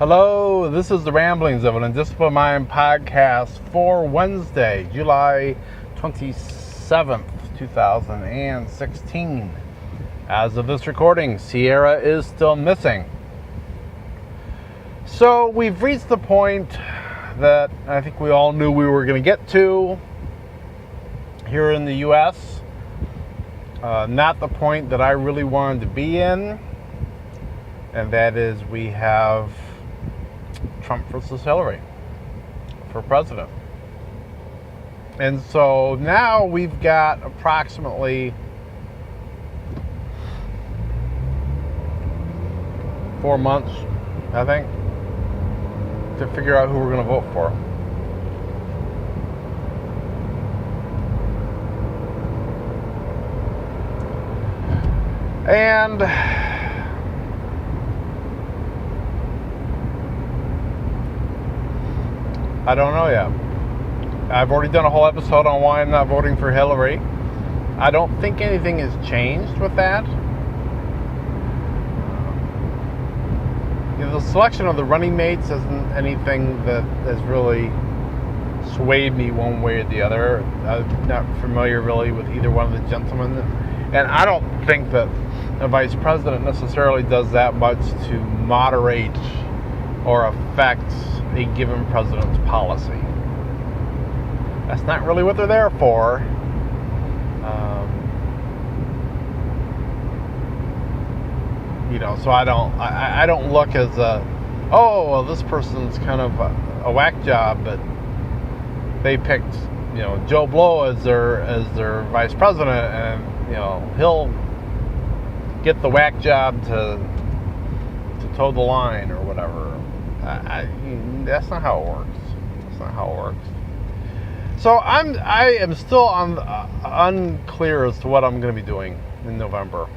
Hello, this is the Ramblings of an Undisciplined Mind podcast for Wednesday, July 27th, 2016. As of this recording, Sierra is still missing. So we've reached the point that I think we all knew we were going to get to here in the U.S. Not the point that I really wanted to be in, and that is we have Trump versus Hillary for president. And so now we've got approximately 4 months, I think, to figure out who we're going to vote for. And I don't know yet. I've already done a whole episode on why I'm not voting for Hillary. I don't think anything has changed with that. The selection of the running mates isn't anything that has really swayed me one way or the other. I'm not familiar really with either one of the gentlemen. And I don't think that a vice president necessarily does that much to moderate or affect a given president's policy. That's not really what they're there for. So I don't look as this person's kind of a whack job, but they picked Joe Blow as their vice president, and he'll get the whack job to toe the line or whatever. That's not how it works. That's not how it works. So I am still unclear as to what I'm going to be doing in November.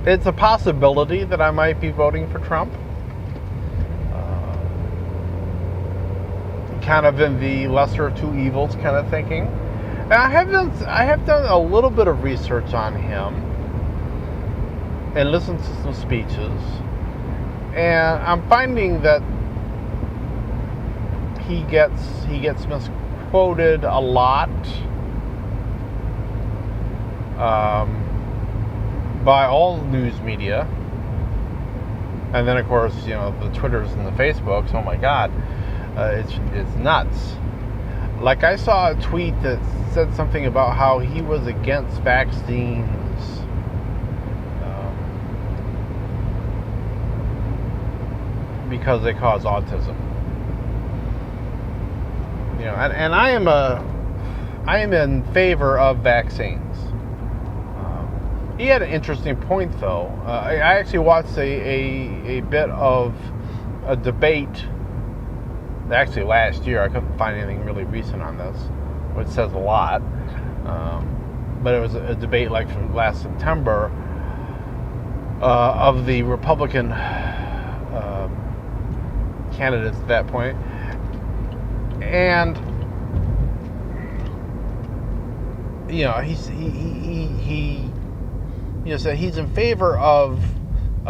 It's a possibility that I might be voting for Trump. Kind of in the lesser of two evils kind of thinking. And I have done a little bit of research on him and listened to some speeches, and I'm finding that he gets misquoted a lot by all news media, and then of course the Twitters and the Facebooks. Oh my God, it's nuts. Like I saw a tweet that said something about how he was against vaccines because they cause autism. And I am in favor of vaccines. He had an interesting point, though. I actually watched a bit of a debate. Actually, last year. I couldn't find anything really recent on this, which says a lot. But it was a debate like from last September of the Republican candidates at that point. And he said he's in favor of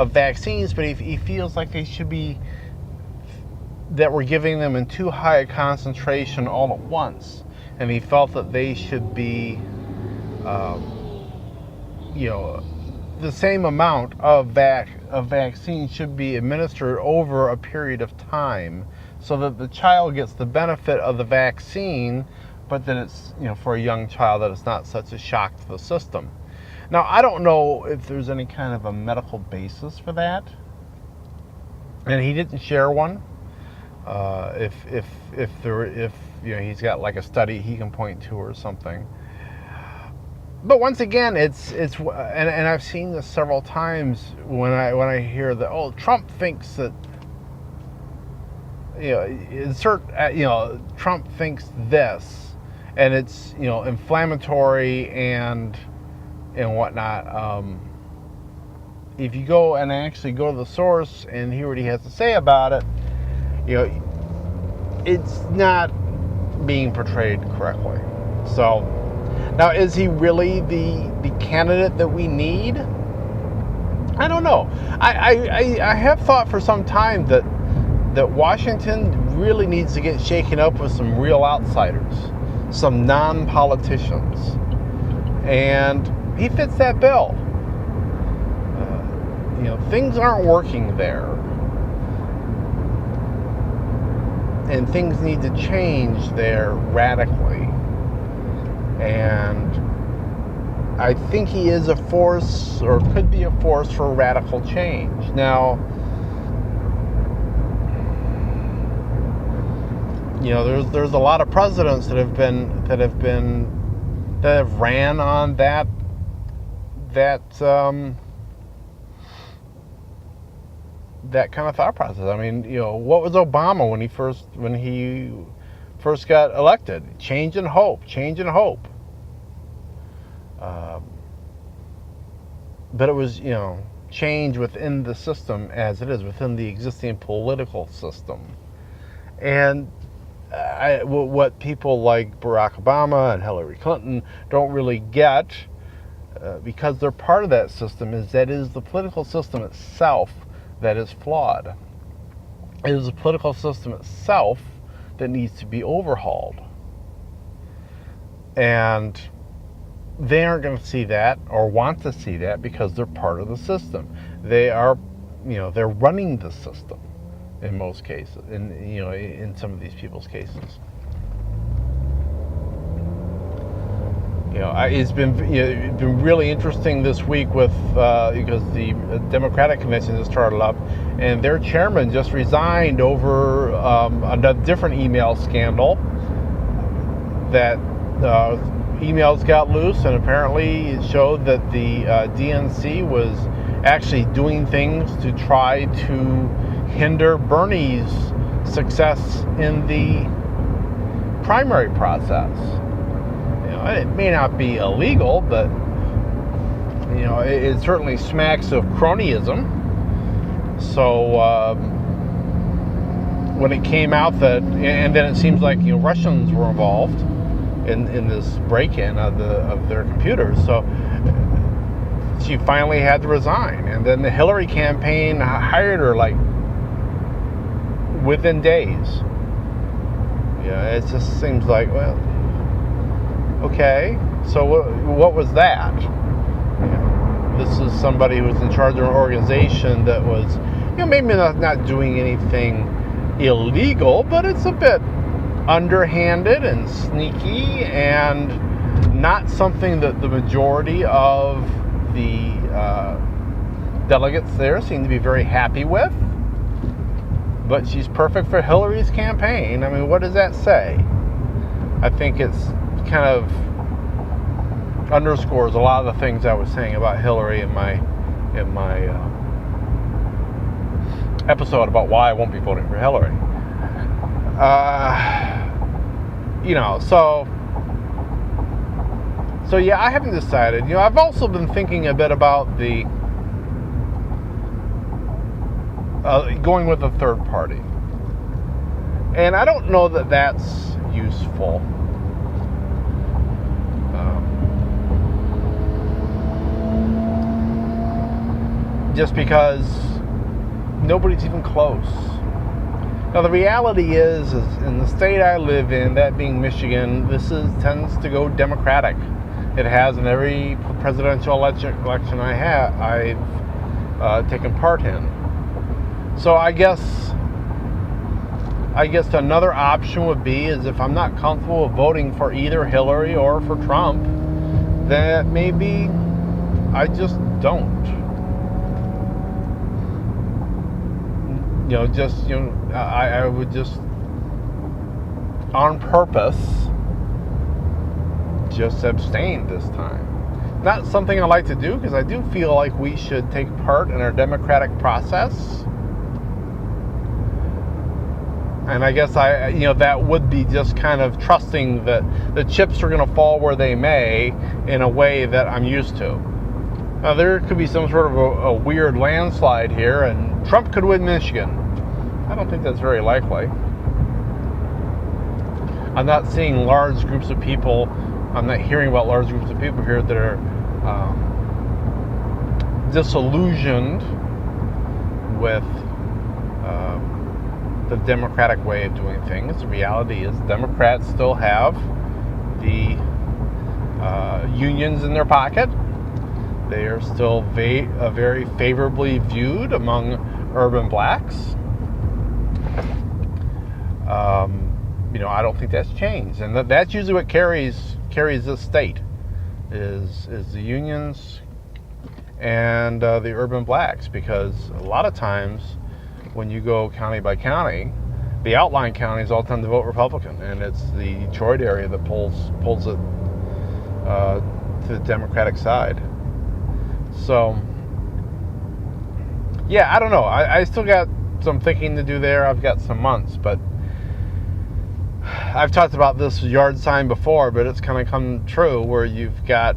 vaccines, but he feels like they should be, that we're giving them in too high a concentration all at once, and he felt that they should be the same amount of vaccine should be administered over a period of time, so that the child gets the benefit of the vaccine, but that it's for a young child, that it's not such a shock to the system. Now, I don't know if there's any kind of a medical basis for that, and he didn't share one. If he's got like a study he can point to or something. But once again, it's and I've seen this several times when I hear that Trump thinks that Trump thinks this, and it's inflammatory and whatnot. If you go and actually go to the source and hear what he has to say about it, it's not being portrayed correctly. So now, is he really the candidate that we need? I don't know. I have thought for some time that Washington really needs to get shaken up with some real outsiders, some non-politicians, and he fits that bill. Things aren't working there, and things need to change there radically. And I think he is a force, or could be a force, for radical change. Now, there's a lot of presidents that have ran on that kind of thought process. I mean, what was Obama when he first got elected? Change and hope. But it was, change within the system as it is, within the existing political system. And what people like Barack Obama and Hillary Clinton don't really get, because they're part of that system, is that it is the political system itself that is flawed. It is the political system itself that needs to be overhauled. And they aren't going to see that or want to see that because they're part of the system. They are, they're running the system in most cases, in some of these people's cases. It's been really interesting this week because the Democratic convention has started up, and their chairman just resigned over a different email scandal that emails got loose, and apparently it showed that the DNC was actually doing things to try to hinder Bernie's success in the primary process. It may not be illegal, but it certainly smacks of cronyism. So when it came out that, and then it seems like Russians were involved in this break-in of their computers. So she finally had to resign, and then the Hillary campaign hired her like within days. It just seems like, well, okay, so what was that? This is somebody who was in charge of an organization that was, maybe not doing anything illegal, but it's a bit underhanded and sneaky, and not something that the majority of the delegates there seem to be very happy with. But she's perfect for Hillary's campaign. I mean, what does that say? I think it's kind of underscores a lot of the things I was saying about Hillary in my episode about why I won't be voting for Hillary. So yeah, I haven't decided. I've also been thinking a bit about the going with a third party, and I don't know that that's useful. Just because nobody's even close. Now the reality is in the state I live in, that being Michigan, tends to go Democratic. It has in every presidential election I've taken part in. So I guess another option would be is if I'm not comfortable with voting for either Hillary or for Trump, then maybe I just don't. I would just, on purpose, just abstain this time. Not something I like to do, because I do feel like we should take part in our democratic process. And I guess that would be just kind of trusting that the chips are going to fall where they may in a way that I'm used to. Now, there could be some sort of a weird landslide here, and Trump could win Michigan. I don't think that's very likely. I'm not seeing large groups of people. I'm not hearing about large groups of people here that are disillusioned with the Democratic way of doing things. The reality is Democrats still have the unions in their pocket. They are still very favorably viewed among urban blacks. I don't think that's changed, and that's usually what carries this state is the unions and the urban blacks, because a lot of times when you go county by county, the outlying counties all tend to vote Republican, and it's the Detroit area that pulls it to the Democratic side. So, yeah, I don't know. I still got some thinking to do there. I've got some months, but I've talked about this yard sign before, but it's kind of come true, where you've got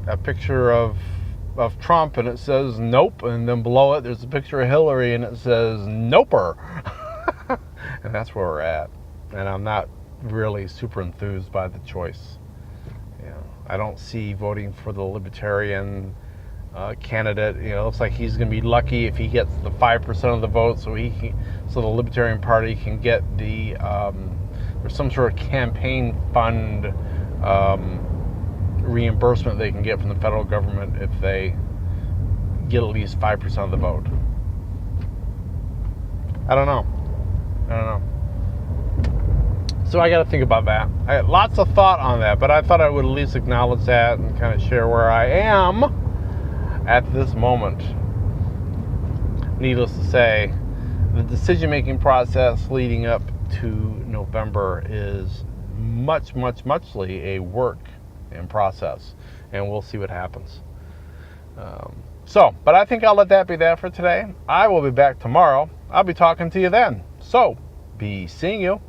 a picture of Trump and it says nope, and then below it there's a picture of Hillary and it says noper. And that's where we're at. And I'm not really super enthused by the choice. I don't see voting for the Libertarian candidate. It looks like he's going to be lucky if he gets the 5% of the vote, so the Libertarian Party can get the there's some sort of campaign fund reimbursement they can get from the federal government if they get at least 5% of the vote. I don't know. So I got to think about that. I had lots of thought on that, but I thought I would at least acknowledge that and kind of share where I am at this moment. Needless to say, the decision-making process leading up to November is muchly a work in process, and we'll see what happens. But I think I'll let that be that for today. I will be back tomorrow. I'll be talking to you then. So, be seeing you.